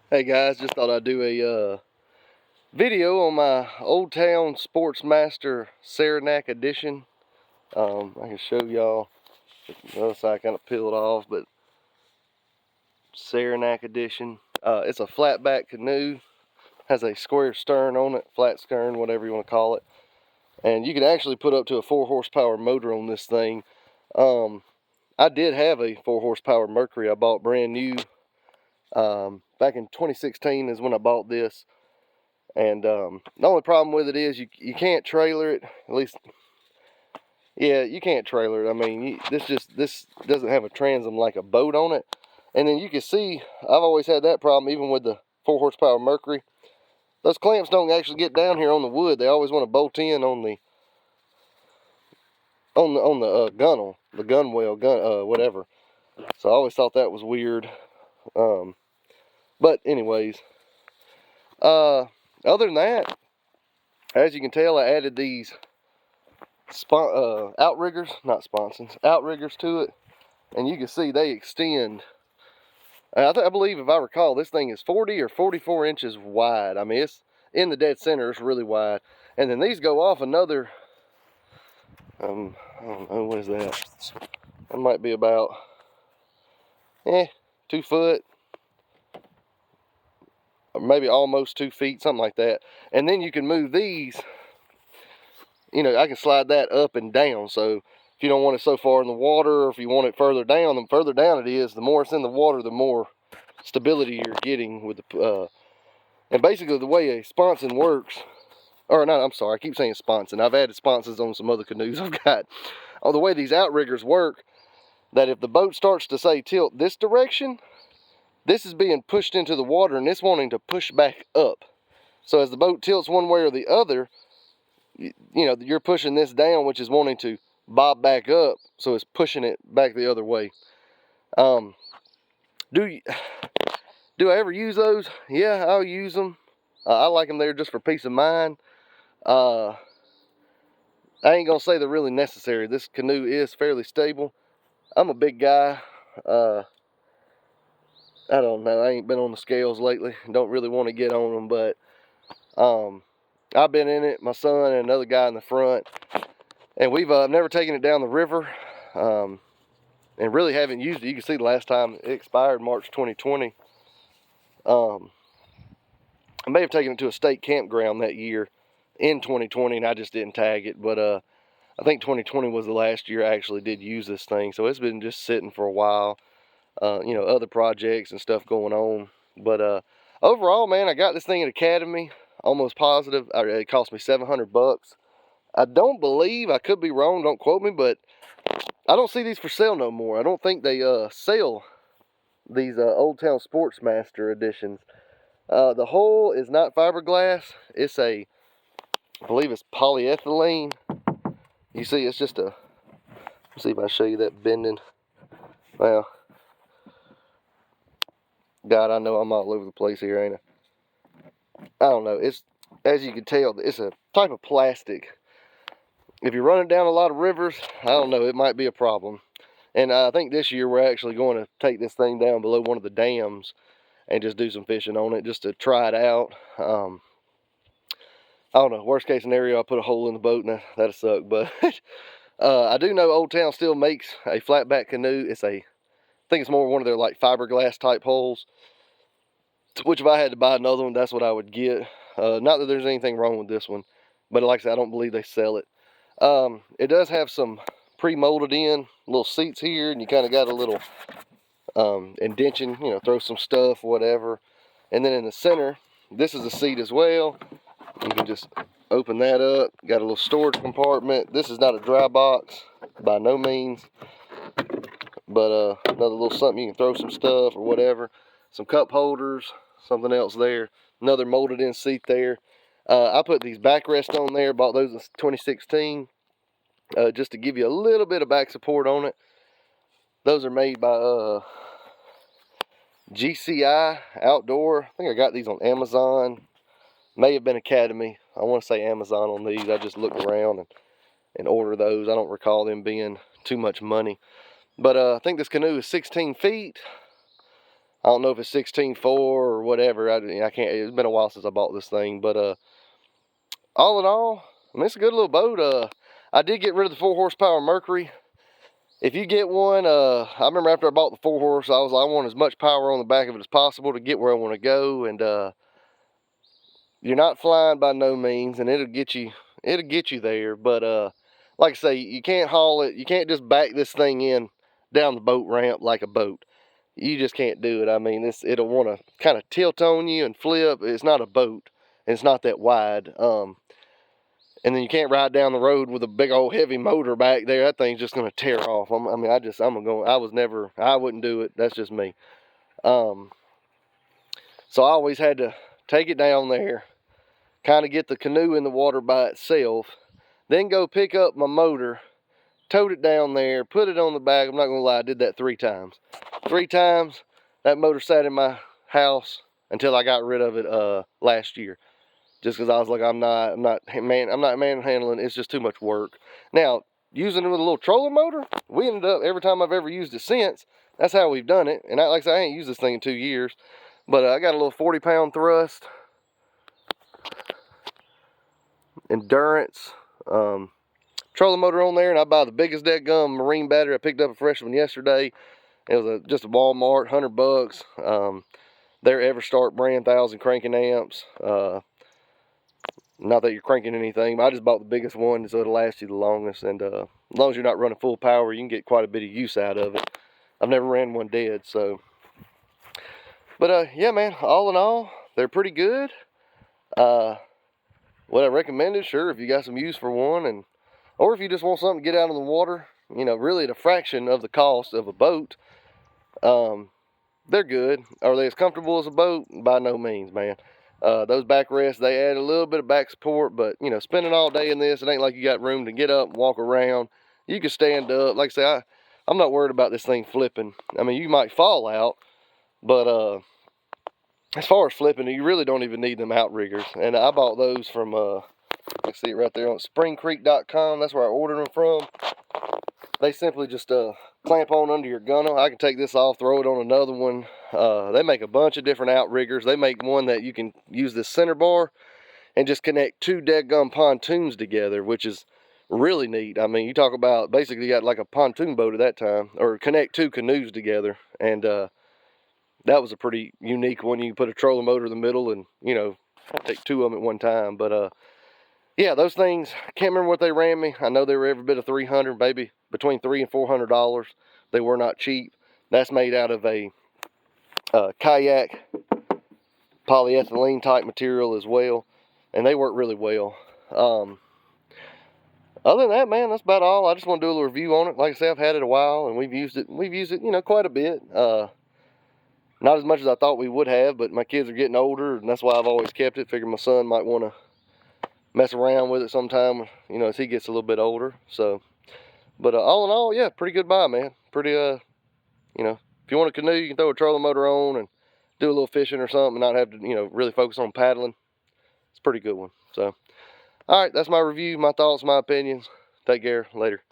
Hey guys, just thought I'd do a video on my Old Town SportsMaster Saranac edition. I can show y'all. The other side kind of peeled off, but Saranac edition. It's a flatback canoe. Has a square stern on it, flat stern, whatever you want to call it. And you can actually put up to a 4 horsepower motor on this thing. I did have a 4 horsepower Mercury I bought brand new. Back in 2016 is when I bought this. And the only problem with it is you can't trailer it. At least, yeah, you can't trailer it. I mean, this doesn't have a transom like a boat on it. And then you can see, I've always had that problem, even with the 4 horsepower Mercury. Those clamps don't actually get down here on the wood. They always want to bolt in on the gunnel, the gunwale, whatever. So I always thought that was weird. But anyways, other than that, as you can tell, I added these outriggers, not sponsons, outriggers to it, and you can see they extend. I believe, if I recall, this thing is 40 or 44 inches wide. I mean, it's in the dead center, it's really wide. And then these go off another, I don't know, what is that? That might be about 2 foot, or maybe almost 2 feet, something like that. And then you can move these, you know, I can slide that up and down. So if you don't want it so far in the water, or if you want it further down, the further down it is, the more it's in the water, the more stability you're getting with the, and basically the way a sponson works, or not, I'm sorry, I keep saying sponson. I've added sponsons on some other canoes I've got. Oh, the way these outriggers work, that if the boat starts to, say, tilt this direction, this is being pushed into the water and it's wanting to push back up. So as the boat tilts one way or the other, you know, you're pushing this down, which is wanting to bob back up, so it's pushing it back the other way. Do I ever use those? Yeah, I'll use them. I like them there just for peace of mind. I ain't gonna say they're really necessary. This canoe is fairly stable. I'm a big guy. I don't know. I ain't been on the scales lately. Don't really want to get on them, but I've been in it. My son and another guy in the front, and we've never taken it down the river, and really haven't used it. You can see the last time it expired, March 2020. I may have taken it to a state campground that year in 2020, and I just didn't tag it. But I think 2020 was the last year I actually did use this thing. So it's been just sitting for a while. You know, other projects and stuff going on. But overall, man, I got this thing at Academy. Almost positive. It cost me $700. I don't believe, I could be wrong, don't quote me, but I don't see these for sale no more. I don't think they sell these Old Town SportsMaster editions. The hull is not fiberglass. It's I believe it's polyethylene. You see, it's just let's see if I show you that bending. Well, God, I know I'm all over the place here, ain't I? I don't know. It's, as you can tell, it's a type of plastic. If you're running down a lot of rivers, I don't know, it might be a problem. And I think this year we're actually going to take this thing down below one of the dams and just do some fishing on it, just to try it out. I don't know, worst case scenario, I'll put a hole in the boat and that'll suck. But I do know Old Town still makes a flatback canoe. I think it's more one of their like fiberglass type hulls, which if I had to buy another one, that's what I would get. Not that there's anything wrong with this one, but like I said, I don't believe they sell it. It does have some pre-molded in little seats here, and you kind of got a little indention, you know, throw some stuff, whatever. And then in the center, this is a seat as well. You can just open that up. Got a little storage compartment. This is not a dry box by no means, but another little something you can throw some stuff or whatever. Some cup holders, something else there. Another molded in seat there. I put these backrests on there. Bought those in 2016 just to give you a little bit of back support on it. Those are made by GCI Outdoor. I think I got these on Amazon. May have been Academy. I want to say Amazon on these. I just looked around and ordered those. I don't recall them being too much money. But I think this canoe is 16 feet. I don't know if it's 16.4 or whatever. I can't. It's been a while since I bought this thing, but all in all, I mean, it's a good little boat. I did get rid of the 4 horsepower Mercury. If you get one, I remember after I bought the 4 horse, I want as much power on the back of it as possible to get where I want to go, and you're not flying by no means, and it'll get you there. But like I say, you can't haul it. You can't just back this thing in down the boat ramp like a boat. You just can't do it. I mean, it'll want to kind of tilt on you and flip. It's not a boat, and it's not that wide. And then you can't ride down the road with a big old heavy motor back there. That thing's just going to tear off. I wouldn't do it. That's just me. So I always had to take it down there, kind of get the canoe in the water by itself, then go pick up my motor, towed it down there, put it on the back. I'm not going to lie, I did that 3 times. 3 times, that motor sat in my house until I got rid of it last year. Just because I was like, I'm not manhandling. It's just too much work. Now, using it with a little trolling motor, we ended up, every time I've ever used it since, that's how we've done it. And like I said, I ain't used this thing in 2 years. But I got a little 40-pound thrust, endurance, trolling motor on there, and I buy the biggest deadgum marine battery. I picked up a fresh one yesterday. It was just a Walmart, $100. They're Everstart brand 1,000 cranking amps. Not that you're cranking anything, but I just bought the biggest one so it'll last you the longest. And as long as you're not running full power, you can get quite a bit of use out of it. I've never ran one dead, so. But yeah, man, all in all, they're pretty good. What I recommend is, sure, if you got some use for one, or if you just want something to get out of the water, you know, really at a fraction of the cost of a boat, they're good. Are they as comfortable as a boat? By no means, man. Those backrests, they add a little bit of back support, but, you know, spending all day in this, it ain't like you got room to get up and walk around. You can stand up. Like I say, I'm not worried about this thing flipping. I mean, you might fall out, but as far as flipping, you really don't even need them outriggers. And I bought those from, you can see it right there on springcreek.com. That's where I ordered them from. They simply just clamp on under your gunnel. I can take this off, throw it on another one. They make a bunch of different outriggers. They make one that you can use this center bar and just connect 2 deadgum pontoons together, which is really neat. I mean, you talk about basically you got like a pontoon boat at that time, or connect 2 canoes together. And that was a pretty unique one. You can put a trolling motor in the middle and, you know, take 2 of them at one time. But yeah, those things, I can't remember what they ran me. I know they were every bit of $300, maybe between $300 and $400. They were not cheap. That's made out of a kayak polyethylene type material as well, and they work really well. Other than that, man, that's about all. I just want to do a little review on it. Like I said, I've had it a while, and we've used it, you know, quite a bit. Not as much as I thought we would have, but my kids are getting older, and that's why I've always kept it. Figured my son might want to mess around with it sometime, you know, as he gets a little bit older. So, but all in all, yeah, pretty good buy, man. Pretty, you know, if you want a canoe, you can throw a trolling motor on and do a little fishing or something and not have to, you know, really focus on paddling. It's a pretty good one. So, all right, that's my review, my thoughts, my opinions. Take care. Later.